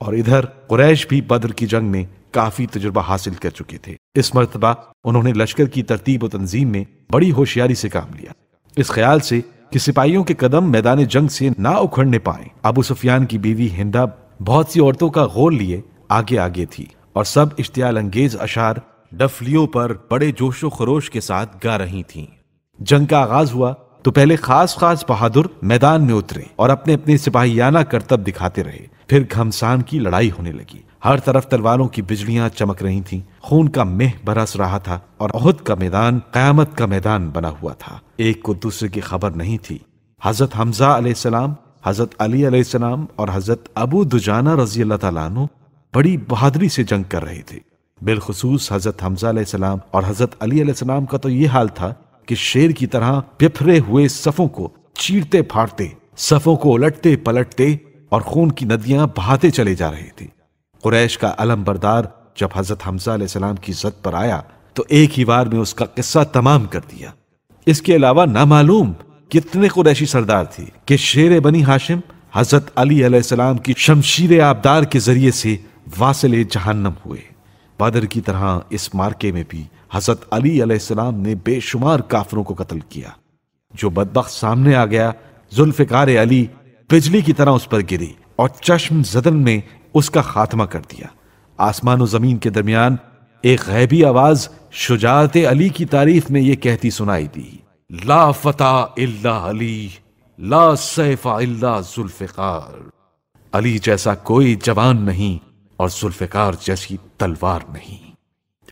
اور ادھر قریش بھی بدر کی جنگ میں کافی تجربہ حاصل کر چکے تھے۔ اس مرتبہ انہوں نے لشکر کی ترتیب و تنظیم میں بڑی ہوشیاری سے کام لیا، اس خیال سے کہ سپاہیوں کے قدم میدان جنگ سے نہ اکھڑنے پائیں۔ ابو سفیان کی بیوی ہندا بہت سی عورتوں کا غول لیے آگے آگے تھی اور سب اشتعال انگیز اشعار ڈفلیوں پر بڑے جوش و خروش کے ساتھ گا رہی تھیں۔ جنگ کا آغاز ہوا تو پہلے خاص بہادر میدان میں اترے اور اپنے اپنے سپاہیانہ کرتب دکھاتے رہے۔ پھر گھمسان کی لڑائی ہونے لگی، ہر طرف تلواروں کی بجلیاں چمک رہی تھیں، خون کا مہ برس رہا تھا اور احد کا میدان قیامت کا میدان بنا ہوا تھا۔ ایک کو دوسرے کی خبر نہیں تھی۔ حضرت حمزہ علیہ السلام، حضرت علی علیہ السلام اور حضرت ابو دجانہ رضی اللہ تعالیٰ عنہ بڑی بہادری سے جنگ کر رہے تھے۔ بالخصوص حضرت حمزہ علیہ السلام اور حضرت علی علیہ السلام کا تو یہ حال تھا کہ شیر کی طرح بپھرے ہوئے صفوں کو چیرتے پھاڑتے، صفوں کو الٹتے پلٹتے اور خون کی ندیاں بہاتے چلے جا رہے تھے۔ قریش کا علم بردار جب حضرت حمزہ علیہ السلام کی زد پر آیا تو ایک ہی بار میں اس کا قصہ تمام کر دیا۔ اس کے علاوہ نامعلوم کتنے قریشی سردار تھے کہ شیر بنی ہاشم حضرت علی علیہ السلام کی شمشیر آبدار کے ذریعے سے واصل جہنم ہوئے۔ بدر کی طرح اس مارکے میں بھی حضرت علی علیہ السلام نے بے شمار کافروں کو قتل کیا۔ جو بدبخت سامنے آ گیا، ذوالفقار علی بجلی کی طرح اس پر گری اور چشم زدن میں اس کا خاتمہ کر دیا۔ آسمان و زمین کے درمیان ایک غیبی آواز شجاعت علی کی تعریف میں یہ کہتی سنائی دی: لا فتح الا علی، لا سیف الا ذوالفقار۔ علی جیسا کوئی جوان نہیں اور ذوالفقار جیسی تلوار نہیں۔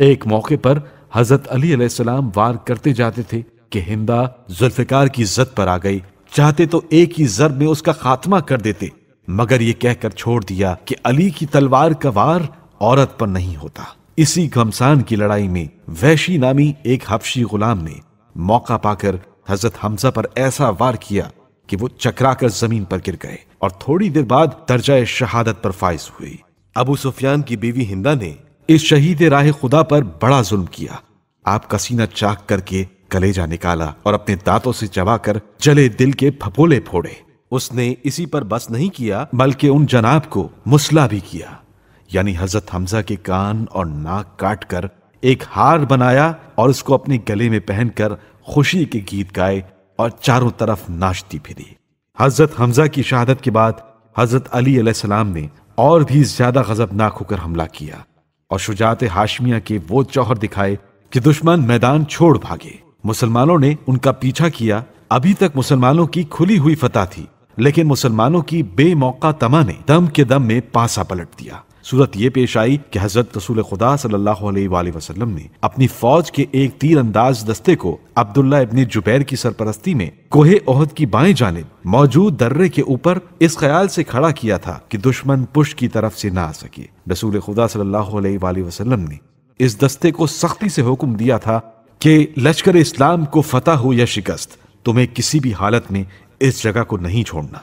ایک موقع پر حضرت علی علیہ السلام وار کرتے جاتے تھے کہ ہندا ذوالفقار کی زد پر آ گئی، چاہتے تو ایک ہی ضرب میں اس کا خاتمہ کر دیتے، مگر یہ کہہ کر چھوڑ دیا کہ علی کی تلوار کا وار عورت پر نہیں ہوتا۔ اسی گھمسان کی لڑائی میں وحشی نامی ایک حبشی غلام نے موقع پا کر حضرت حمزہ پر ایسا وار کیا کہ وہ چکرا کر زمین پر گر گئے اور تھوڑی دیر بعد درجہ شہادت پر فائز ہوئی۔ ابو سفیان کی بیوی ہندا نے اس شہید راہ خدا پر بڑا ظلم کیا۔ آپ کا سینہ چاک کر کے کلیجہ نکالا اور اپنے دانتوں سے چبا کر جلے دل کے پھپولے پھوڑے۔ اس نے اسی پر بس نہیں کیا بلکہ ان جناب کو مسلح بھی کیا، یعنی حضرت حمزہ کے کان اور ناک کاٹ کر ایک ہار بنایا اور اس کو اپنے گلے میں پہن کر خوشی کے گیت گائے اور چاروں طرف ناچتی پھری۔ حضرت حمزہ کی شہادت کے بعد حضرت علی علیہ السلام نے اور بھی زیادہ غضبناک ہو کر حملہ کیا اور شجاعت ہاشمیہ کے وہ جوہر دکھائے کہ دشمن میدان چھوڑ بھاگے۔ مسلمانوں نے ان کا پیچھا کیا۔ ابھی تک مسلمانوں کی کھلی ہوئی فتح تھی، لیکن مسلمانوں کی بے موقع طمع نے دم کے دم میں پاسا پلٹ دیا۔ صورت یہ پیش آئی کہ حضرت رسول خدا صلی اللہ علیہ وآلہ وسلم نے اپنی فوج کے ایک تیر انداز دستے کو عبداللہ ابن جبیر کی سرپرستی میں کوہ احد کی بائیں جانب موجود درے کے اوپر اس خیال سے کھڑا کیا تھا کہ دشمن پشت کی طرف سے نہ آ سکے۔ رسول خدا صلی اللہ علیہ وآلہ وسلم نے اس دستے کو سختی سے حکم دیا تھا کہ لشکر اسلام کو فتح ہو یا شکست، تمہیں کسی بھی حالت میں اس جگہ کو نہیں چھوڑنا۔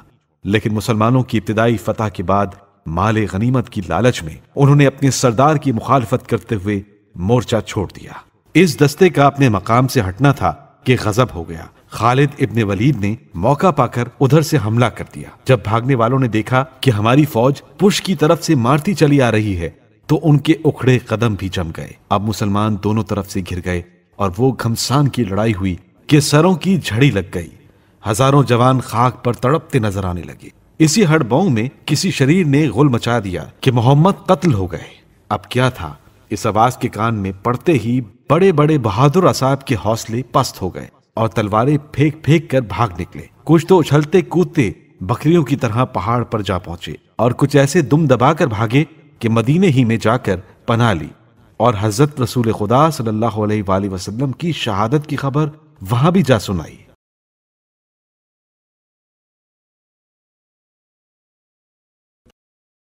لیکن مسلمانوں کی ابتدائی فتح کے بعد مال غنیمت کی لالچ میں انہوں نے اپنے سردار کی مخالفت کرتے ہوئے مورچہ چھوڑ دیا۔ اس دستے کا اپنے مقام سے ہٹنا تھا کہ غضب ہو گیا۔ خالد ابن ولید نے موقع پا کر ادھر سے حملہ کر دیا۔ جب بھاگنے والوں نے دیکھا کہ ہماری فوج پشت کی طرف سے مارتی چلی آ رہی ہے تو ان کے اکھڑے قدم بھی جم گئے۔ اب مسلمان دونوں طرف سے گھر گئے اور وہ گھمسان کی لڑائی ہوئی کہ سروں کی جھڑی لگ گئی۔ ہزاروں جوان خاک پر تڑپتے نظر آنے لگے۔ اسی ہڑ بوں میں کسی شریر نے غل مچا دیا کہ محمد قتل ہو گئے۔ اب کیا تھا؟ اس آواز کے کان میں پڑتے ہی بڑے بڑے بہادر اصحاب کے حوصلے پست ہو گئے اور تلواریں پھینک پھینک کر بھاگ نکلے۔ کچھ تو اچھلتے کودتے بکریوں کی طرح پہاڑ پر جا پہنچے اور کچھ ایسے دم دبا کر بھاگے کہ مدینے ہی میں جا کر پناہ لی، اور حضرت رسول خدا صلی اللہ علیہ وآلہ وسلم کی شہادت کی خبر وہاں بھی جا سنائی۔